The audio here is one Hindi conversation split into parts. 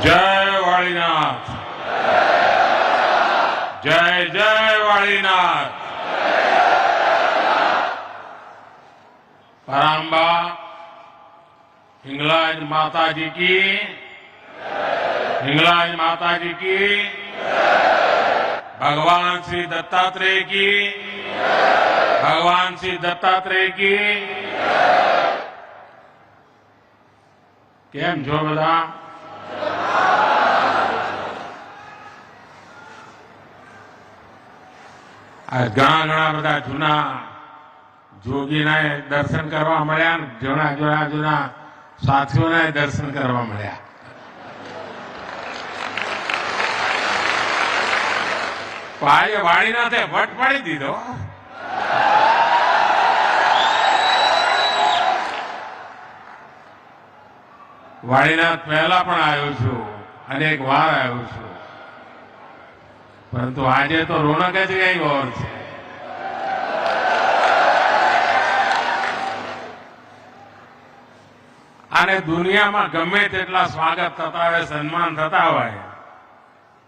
जय वाणीनाथ, जय जय वाणीनाथ। परांबा हिंगलाज माता जी की, हिंगलाज माता जी की, भगवान श्री दत्तात्रेय की, भगवान श्री दत्तात्रेय की। केम छो बधा? आज घણા બધા જૂના જોગીના દર્શન કરવા મળ્યા, જૂના સાથીઓના દર્શન કરવા મળ્યા. આજે વાણીનાથે વટ પાડી દીધો. વાણીનાથ પહેલા પણ આવ્યો છું, અનેક વાર આવ્યો છું, પરંતુ આજે તો રોનક જ કઈ ઓર છે. અને દુનિયામાં ગમે તેટલા સ્વાગત થતા હોય, સન્માન થતા હોય,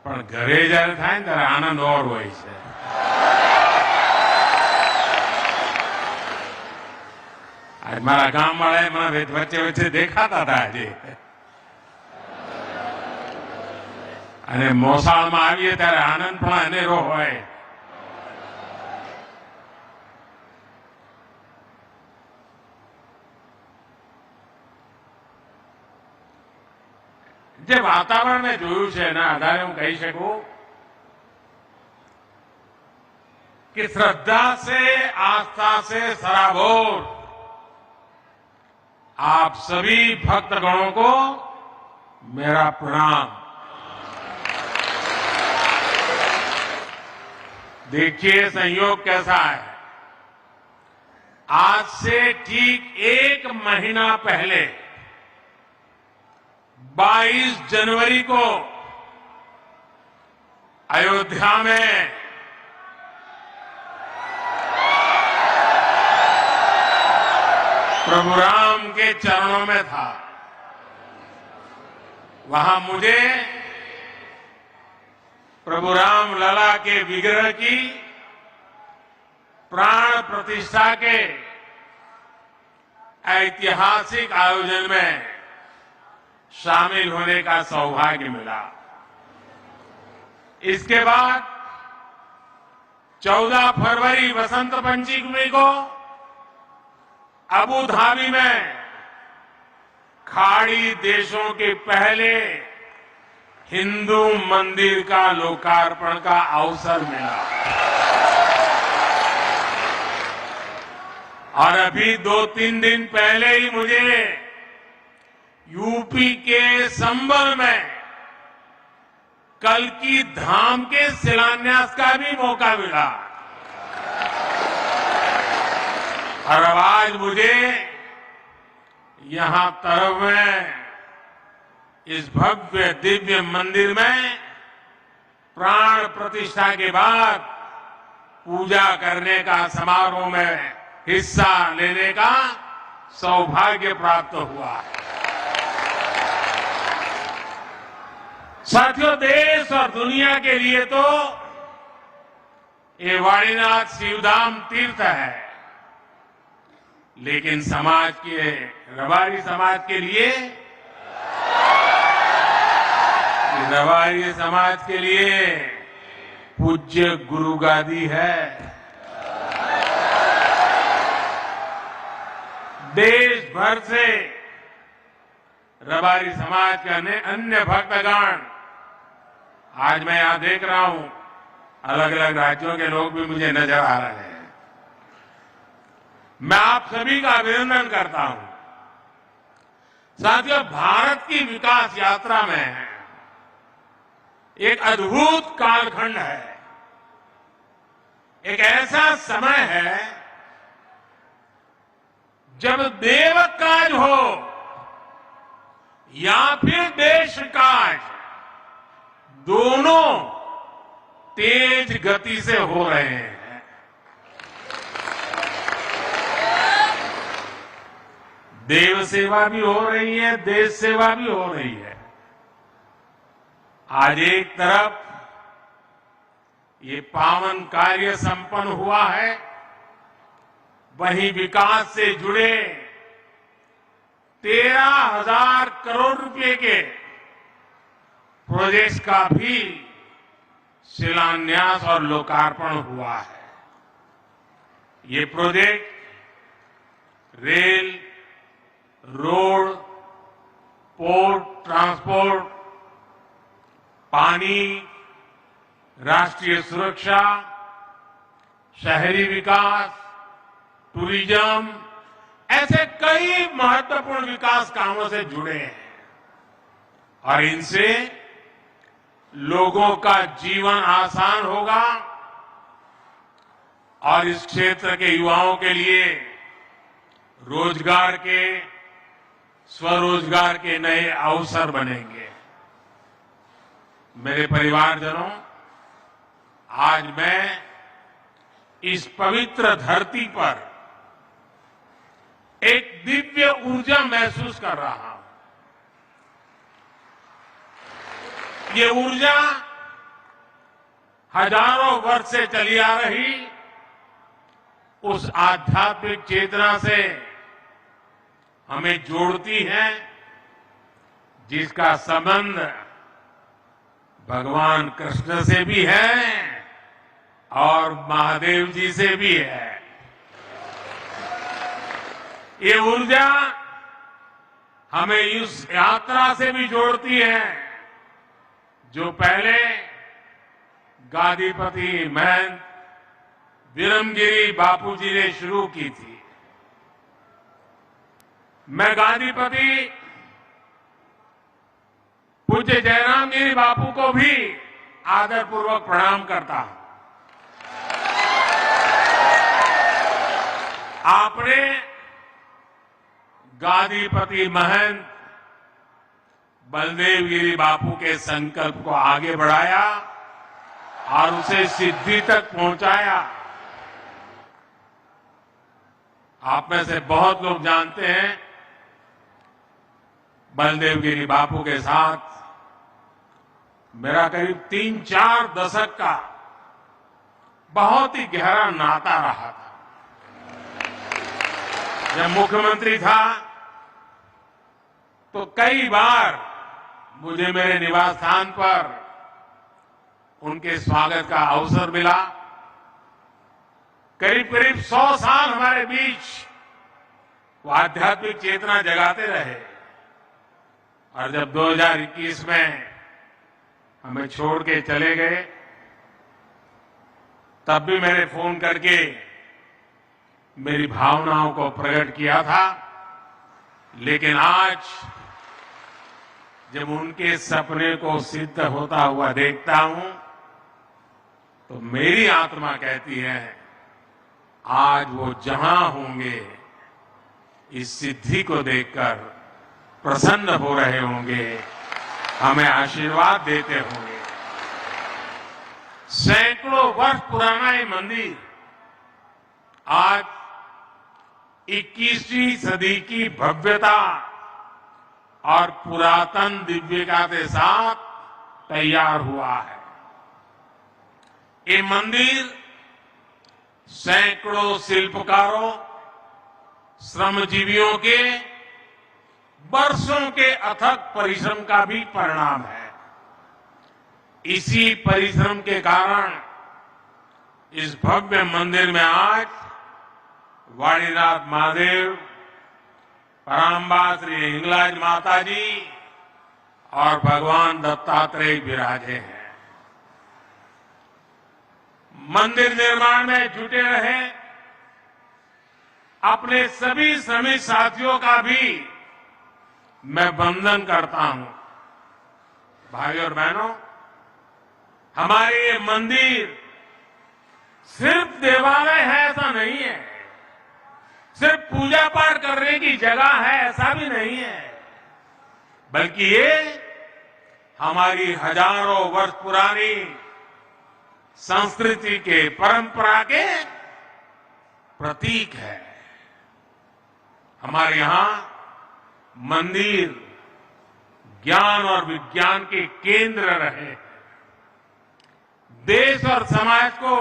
પણ ઘરે જયારે થાય ને ત્યારે આનંદ ઓર હોય છે. આજ મારા ગામ વાળા મને વચ્ચે વચ્ચે દેખાતા હતા આજે, અને મોસાળમાં આવીએ ત્યારે આનંદ પણ અનેરો હોય. જે વાતાવરણ મેં જોયું છે એના આધારે હું કહી શકું कि श्रद्धा से, आस्था से सराबोर आप सभी भक्तगणों को मेरा प्रणाम. देखिए संयोग कैसा है. आज से ठीक एक महीना पहले 22 जनवरी को अयोध्या में प्रभु राम के चरणों में था. वहां मुझे प्रभु राम लला के विग्रह की प्राण प्रतिष्ठा के ऐतिहासिक आयोजन में शामिल होने का सौभाग्य मिला. इसके बाद 14 फरवरी वसंत पंचमी को अबू धाबी में खाड़ी देशों के पहले हिंदू मंदिर का लोकार्पण का अवसर मिला. और अभी 2-3 दिन पहले ही मुझे यूपी के संबल में कल्की धाम के शिलान्यास का भी मौका मिला. और अब आज मुझे यहां तरफ में इस भव्य दिव्य मंदिर में प्राण प्रतिष्ठा के बाद पूजा करने का समारोह में हिस्सा लेने का सौभाग्य प्राप्त हुआ है. साथियों, देश और दुनिया के लिए तो ये वाणीनाथ शिवधाम तीर्थ है, लेकिन समाज के, रबारी समाज के लिए, रबारी समाज के लिए पूज्य गुरु गादी है. देश भर से रबारी समाज के अन्य भक्तगण, आज मैं यहां देख रहा हूं, अलग अलग राज्यों के लोग भी मुझे नजर आ रहे हैं. मैं आप सभी का अभिनंदन करता हूं. साथियों, भारत की विकास यात्रा में एक अद्भुत कालखंड है. एक ऐसा समय है जब देव काज हो या फिर देश काज, दोनों तेज गति से हो रहे हैं. देव सेवा भी हो रही है, देश सेवा भी हो रही है. आज एक तरफ ये पावन कार्य संपन्न हुआ है, वहीं विकास से जुड़े 13,000 करोड़ रुपए के प्रोजेक्ट्स का भी शिलान्यास और लोकार्पण हुआ है। ये project rail, road, port, transport, पानी, राष्ट्रीय सुरक्षा, शहरी विकास, टूरिज्म, ऐसे कई महत्वपूर्ण विकास कामों से जुड़े हैं और इनसे लोगों का जीवन आसान होगा और इस क्षेत्र के युवाओं के लिए रोजगार के, स्वरोजगार के नए अवसर बनेंगे। मेरे परिवारजनों, आज मैं इस पवित्र धरती पर एक दिव्य ऊर्जा महसूस कर रहा हूं। ये ऊर्जा हजारों वर्ष से चली आ रही उस आध्यात्मिक चेतना से हमें जोड़ती है, जिसका संबंध भगवान कृष्ण से भी है और महादेव जी से भी है। ये ऊर्जा हमें इस यात्रा से भी जोड़ती है जो पहले गादीपति महंत विरमगिरी बापूजी ने शुरू की थी। मैं गादीपति पूज्य जयराम गिरी बापू को भी आदरपूर्वक प्रणाम करता हूं। आपने गादीपति महंत बलदेव गिरी बापू के संकल्प को आगे बढ़ाया और उसे सिद्धि तक पहुंचाया। आप में से बहुत लोग जानते हैं, बलदेव गिरी बापू के साथ मेरा करीब 3-4 दशक का बहुत ही गहरा नाता रहा था। जब मुख्यमंत्री था तो कई बार मुझे मेरे निवास स्थान पर उनके स्वागत का अवसर मिला। करीब करीब 100 साल हमारे बीच वो आध्यात्मिक चेतना जगाते रहे और जब 2021 में हमें छोड़ के चले गए, तब भी मैंने फोन करके मेरी भावनाओं को प्रकट किया था। लेकिन आज जब उनके सपने को सिद्ध होता हुआ देखता हूं तो मेरी आत्मा कहती है, आज वो जहां होंगे इस सिद्धि को देखकर प्रसन्न हो रहे होंगे, हमें आशीर्वाद देते होंगे। सैकड़ों वर्ष पुराना ये मंदिर आज 21वीं सदी की भव्यता और पुरातन दिव्यता के साथ तैयार हुआ है। ये मंदिर सैकड़ों शिल्पकारों, श्रमजीवियों के वर्षों के अथक परिश्रम का भी परिणाम है। इसी परिश्रम के कारण इस भव्य मंदिर में आज वाणीनाथ महादेव, पराम्बा श्री हिंगलाज माता जी और भगवान दत्तात्रेय विराजे हैं। मंदिर निर्माण में जुटे रहे अपने सभी श्रमिक साथियों का भी मैं वंदन करता हूं। भाइयों और बहनों, हमारे ये मंदिर सिर्फ देवालय है ऐसा नहीं है, सिर्फ पूजा पाठ करने की जगह है ऐसा भी नहीं है, बल्कि ये हमारी हजारों वर्ष पुरानी संस्कृति के, परंपरा के प्रतीक है। हमारे यहां मंदिर ज्ञान और विज्ञान के केंद्र रहे, देश और समाज को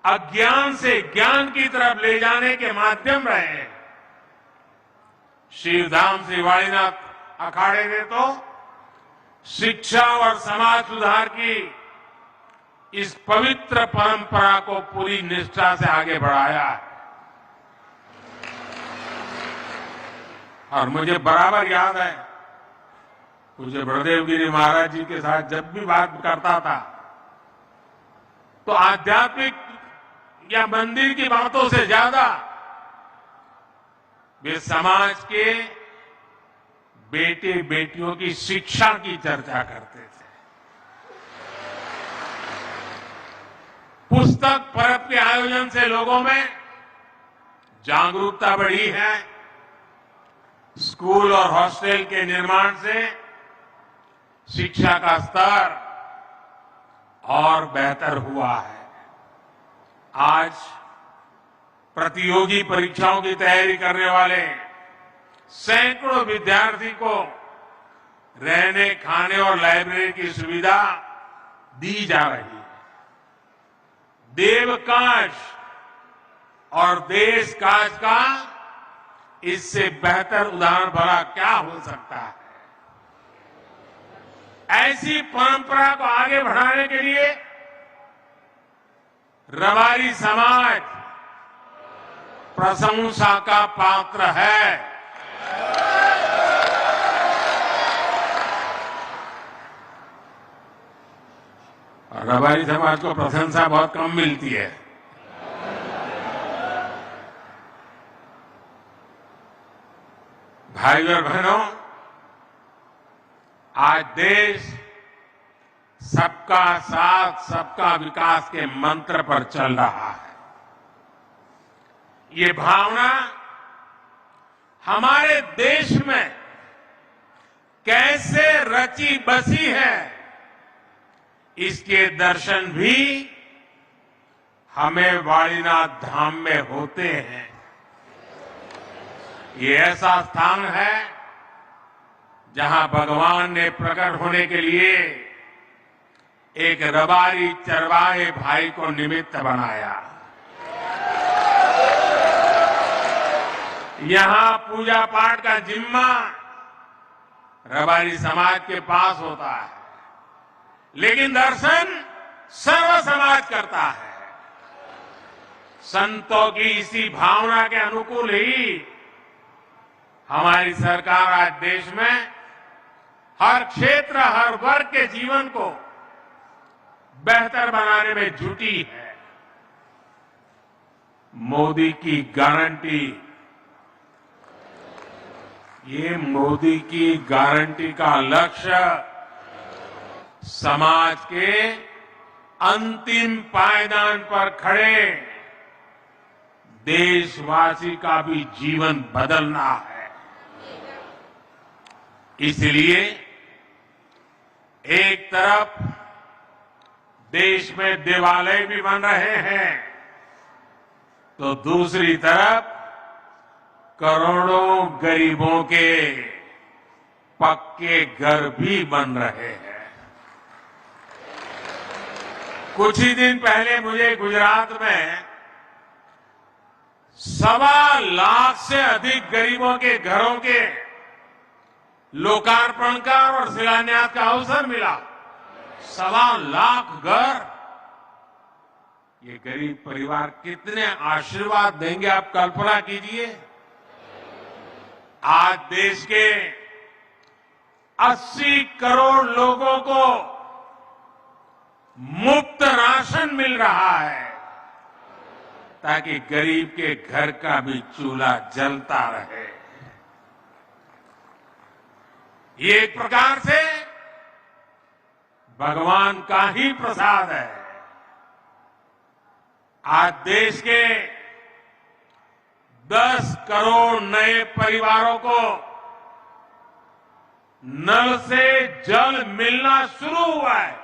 अज्ञान से ज्ञान की तरफ ले जाने के माध्यम रहे। शिवधाम श्री वाणीनाथ अखाड़े ने तो शिक्षा और समाज सुधार की इस पवित्र परंपरा को पूरी निष्ठा से आगे बढ़ाया है। और मुझे बराबर याद है, पूज्य बड़देव गिरी महाराज जी के साथ जब भी बात करता था तो आध्यात्मिक या मंदिर की बातों से ज्यादा वे समाज के बेटे बेटियों की शिक्षा की चर्चा करते थे। पुस्तक पर्व के आयोजन से लोगों में जागरूकता बढ़ी है। स्कूल और हॉस्टल के निर्माण से शिक्षा का स्तर और बेहतर हुआ है। आज प्रतियोगी परीक्षाओं की तैयारी करने वाले सैकड़ों विद्यार्थी को रहने, खाने और लाइब्रेरी की सुविधा दी जा रही है। देवकाश और देश काज का इससे बेहतर उदाहरण भला क्या हो सकता है। ऐसी परंपरा को आगे बढ़ाने के लिए रबारी समाज प्रशंसा का पात्र है। और रबारी समाज को प्रशंसा बहुत कम मिलती है। भाइयों और बहनों, आज देश सबका साथ सबका विकास के मंत्र पर चल रहा है। ये भावना हमारे देश में कैसे रची बसी है, इसके दर्शन भी हमें वाणीनाथ धाम में होते हैं। ये ऐसा स्थान है जहां भगवान ने प्रकट होने के लिए एक रबारी चरवाहे भाई को निमित्त बनाया। यहां पूजा पाठ का जिम्मा रबारी समाज के पास होता है, लेकिन दर्शन सर्व समाज करता है। संतों की इसी भावना के अनुकूल ही हमारी सरकार आज देश में हर क्षेत्र, हर वर्ग के जीवन को बेहतर बनाने में जुटी है। मोदी की गारंटी, ये मोदी की गारंटी का लक्ष्य समाज के अंतिम पायदान पर खड़े देशवासी का भी जीवन बदलना है। इसलिए एक तरफ देश में देवालय भी बन रहे हैं, तो दूसरी तरफ करोड़ों गरीबों के पक्के घर भी बन रहे हैं। कुछ ही दिन पहले मुझे गुजरात में 1.25 लाख से अधिक गरीबों के घरों के लोकार्पण का और शिलान्यास का अवसर मिला। 1.25 लाख घर। ये गरीब परिवार कितने आशीर्वाद देंगे, आप कल्पना कीजिए। आज देश के 80 करोड़ लोगों को मुफ्त राशन मिल रहा है, ताकि गरीब के घर का भी चूल्हा जलता रहे। ये एक प्रकार से भगवान का ही प्रसाद है। आज देश के 10 करोड़ नए परिवारों को नल से जल मिलना शुरू हुआ है।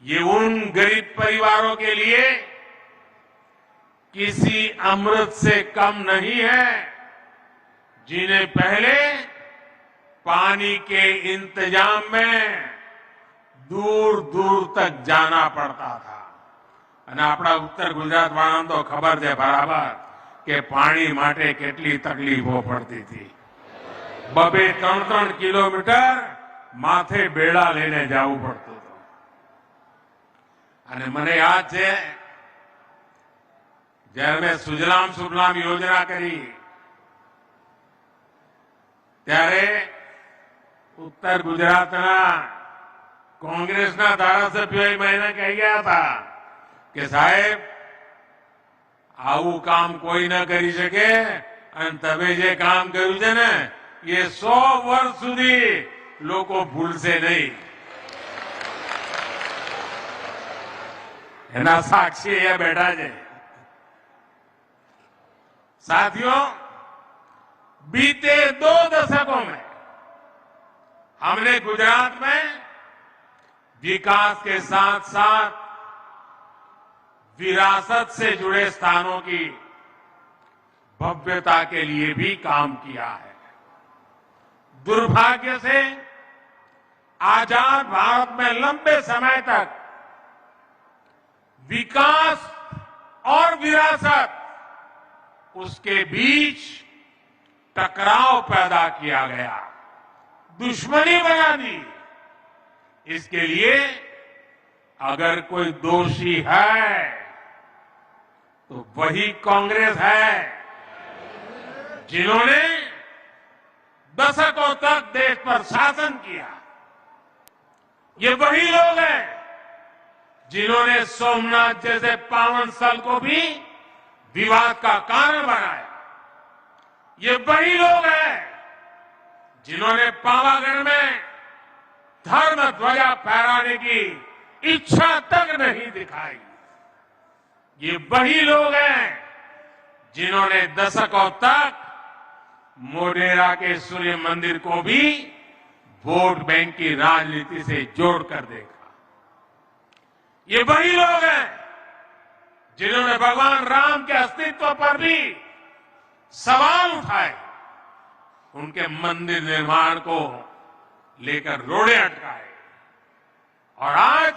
ये उन गरीब परिवारों के लिए किसी अमृत से कम नहीं है, जिन्हें पहले पानी के इंतजाम में दूर दूर तक जाना पड़ता था। અને આપણા ઉત્તર ગુજરાત વાળાને તો ખબર છે બરાબર કે પાણી માટે કેટલી તકલીફો પડતી હતી। 2-3 કિલોમીટર માથે બેડા લઈને જવું પડતું હતું। અને મને યાદ છે જ્યારે મેં સુજલામ સુફલામ યોજના કરી ત્યારે ઉત્તર ગુજરાતના કોંગ્રેસના ધારાસભ્યોએ મને કહી ગયા હતા કે સાહેબ આવું કામ કોઈ ન કરી શકે અને તમે જે કામ કર્યું છે ને એ 100 વર્ષ સુધી લોકો ભૂલશે નહીં। એના સાક્ષી અહીંયા બેઠા છે। साथियों, बीते 2 दशकों में हमने गुजरात में विकास के साथ साथ विरासत से जुड़े स्थानों की भव्यता के लिए भी काम किया है। दुर्भाग्य से आजाद भारत में लंबे समय तक विकास और विरासत उसके बीच टकराव पैदा किया गया, दुश्मनी बना दी। इसके लिए अगर कोई दोषी है तो वही कांग्रेस है, जिन्होंने दशकों तक देश पर शासन किया। ये वही लोग हैं जिन्होंने सोमनाथ जैसे पावन स्थल को भी विवाद का कारण बनाया। ये वही लोग हैं जिन्होंने पावागढ़ में धर्म ध्वजा फहराने की इच्छा तक नहीं दिखाई। ये वही लोग हैं जिन्होंने दशकों तक मोढेरा के सूर्य मंदिर को भी वोट बैंक की राजनीति से जोड़कर देखा। ये वही लोग हैं जिन्होंने भगवान राम के अस्तित्व पर भी सवाल उठाए, उनके मंदिर निर्माण को लेकर रोड़े अटकाए। और आज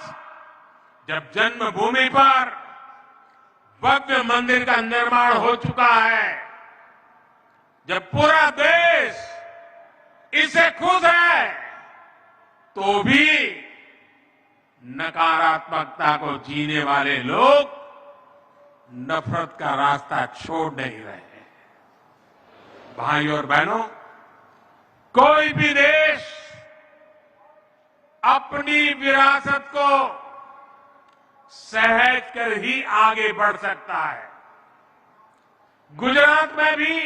जब जन्मभूमि पर भव्य मंदिर का निर्माण हो चुका है, जब पूरा देश इससे खुश है, तो भी नकारात्मकता को जीने वाले लोग नफरत का रास्ता छोड़ नहीं रहे। भाइयों और बहनों, कोई भी देश अपनी विरासत को सहज कर ही आगे बढ़ सकता है। गुजरात में भी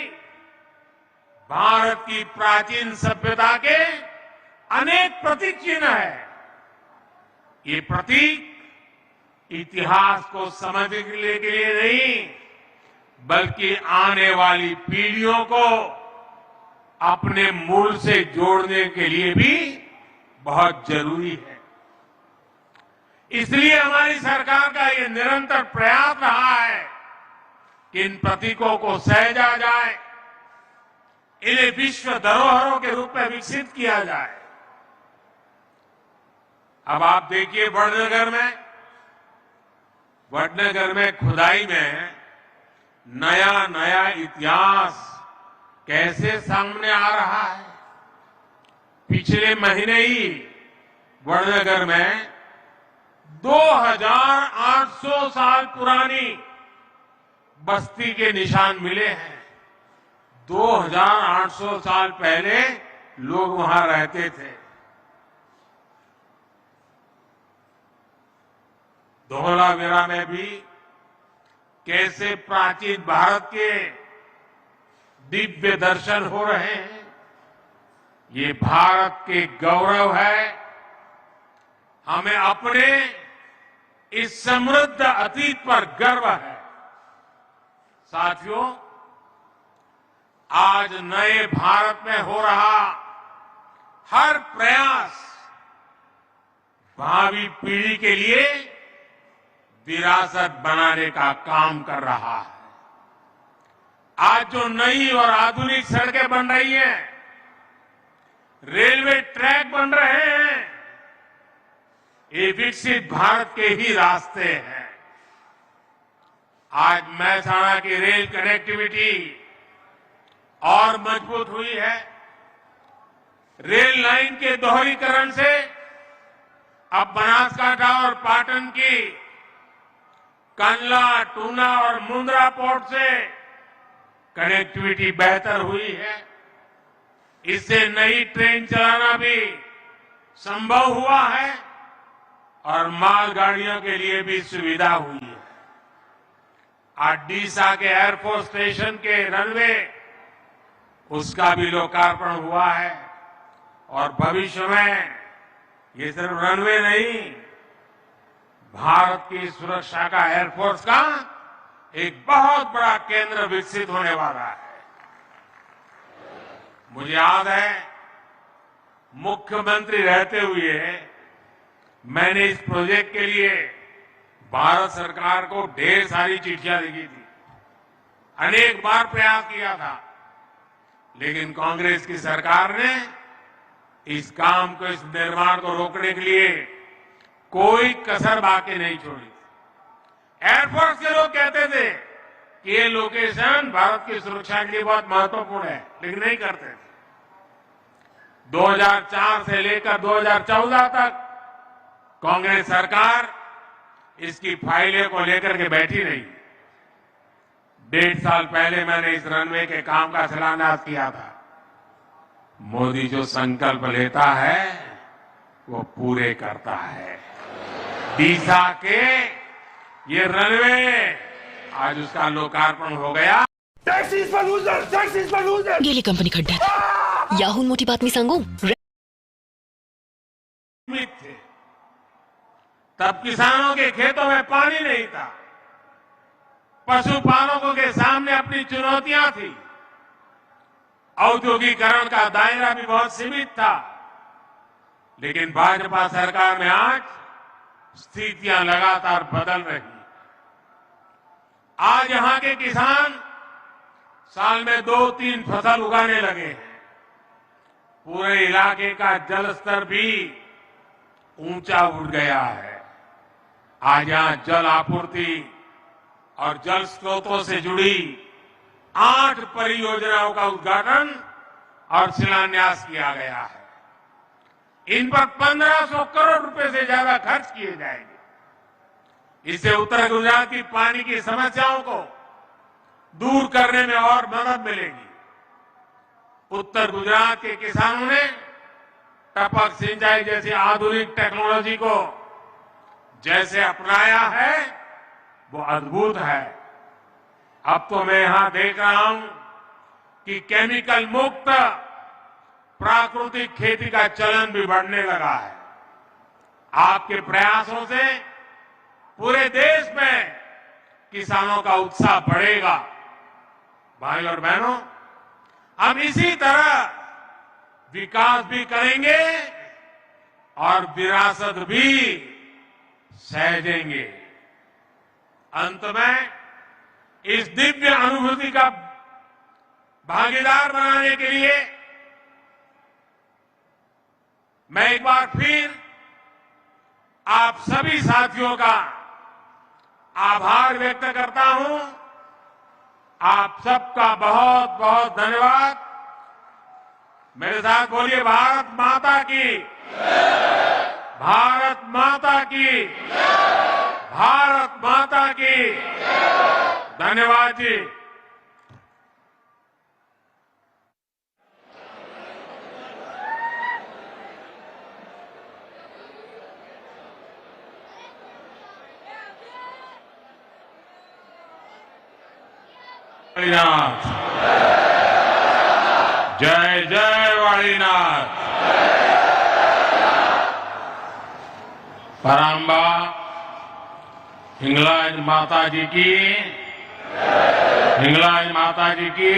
भारत की प्राचीन सभ्यता के अनेक प्रतीक चिन्ह है। ये प्रतीक इतिहास को समझने के लिए नहीं, बल्कि आने वाली पीढ़ियों को अपने मूल से जोड़ने के लिए भी बहुत जरूरी है। इसलिए हमारी सरकार का ये निरंतर प्रयास रहा है कि इन प्रतीकों को सहेजा जाए, इन्हें विश्व धरोहरों के रूप में विकसित किया जाए। अब आप देखिए वडनगर में खुदाई में नया नया इतिहास कैसे सामने आ रहा है। पिछले महीने ही वडनगर में 2800 साल पुरानी बस्ती के निशान मिले हैं। 2800 साल पहले लोग वहां रहते थे। धौलावीरा में भी कैसे प्राचीन भारत के दिव्य दर्शन हो रहे हैं। ये भारत के गौरव है। हमें अपने इस समृद्ध अतीत पर गर्व है। साथियों, आज नए भारत में हो रहा हर प्रयास भावी पीढ़ी के लिए विरासत बनाने का काम कर रहा है। आज जो नई और आधुनिक सड़कें बन रही हैं, रेलवे ट्रैक बन रहे हैं, ये विकसित भारत के ही रास्ते हैं। आज महसाणा की रेल कनेक्टिविटी और मजबूत हुई है। रेल लाइन के दोहरीकरण से अब बनासकांठा और पाटन की कंडला, टूना और मुंद्रा पोर्ट से कनेक्टिविटी बेहतर हुई है। इससे नई ट्रेन चलाना भी संभव हुआ है और मालगाड़ियों के लिए भी सुविधा हुई है। आज डीसा के एयरफोर्स स्टेशन के रनवे, उसका भी लोकार्पण हुआ है और भविष्य में ये सिर्फ रनवे नहीं, भारत की सुरक्षा का एयरफोर्स का एक बहुत बड़ा केंद्र विकसित होने वाला है। मुझे याद है, मुख्यमंत्री रहते हुए मैंने इस प्रोजेक्ट के लिए भारत सरकार को ढेर सारी चिट्ठियां लिखी थी, अनेक बार प्रयास किया था, लेकिन कांग्रेस की सरकार ने इस काम को, इस निर्माण को रोकने के लिए कोई कसर बाकी नहीं छोड़ी। एयरफोर्स के लोग कहते थे कि ये लोकेशन भारत की सुरक्षा के लिए बहुत महत्वपूर्ण है, लेकिन नहीं करते थे। 2004 से लेकर 2014 तक कांग्रेस सरकार इसकी फाइलें को लेकर के बैठी रही। 1.5 साल पहले मैंने इस रनवे के काम का शिलान्यास किया था। मोदी जो संकल्प लेता है वो पूरे करता है। डीसा के ये रनवे आज उसका लोकार्पण हो गया। गेली कंपनी खड्ड्यात। याहून मोठी बातमी सांगू? थे तब किसानों के खेतों में पानी नहीं था, पशुपालकों के सामने अपनी चुनौतियां थी, औद्योगिकरण का दायरा भी बहुत सीमित था। लेकिन भाजपा सरकार में आज स्थितियां लगातार बदल रही। आज यहां के किसान साल में 2-3 फसल उगाने लगे हैं। पूरे इलाके का जल स्तर भी ऊंचा उठ गया है। आज यहां जल आपूर्ति और जल स्रोतों से जुड़ी 8 परियोजनाओं का उद्घाटन और शिलान्यास किया गया है। इन पर 1500 करोड़ रुपए से ज्यादा खर्च किए जाएंगे। इससे उत्तर गुजरात की पानी की समस्याओं को दूर करने में और मदद मिलेगी। उत्तर गुजरात के किसानों ने टपक सिंचाई जैसी आधुनिक टेक्नोलॉजी को जैसे अपनाया है वो अद्भुत है। अब तो मैं यहां देख रहा हूं कि केमिकल मुक्त प्राकृतिक खेती का चलन भी बढ़ने लगा है। आपके प्रयासों से पूरे देश में किसानों का उत्साह बढ़ेगा। भाई और बहनों, हम इसी तरह विकास भी करेंगे और विरासत भी सहेजेंगे। अंत में इस दिव्य अनुभूति का भागीदार बनाने के लिए मैं एक बार फिर आप सभी साथियों का आभार व्यक्त करता हूं। आप सबका बहुत बहुत धन्यवाद। मेरे साथ बोलिए, भारत माता की, भारत माता की, भारत माता की। धन्यवाद जी। वाणीनाथ, जय जय वाणीनाथ। पराम्बा हिंगलाज माता जी की, हिंगलाज माता जी की।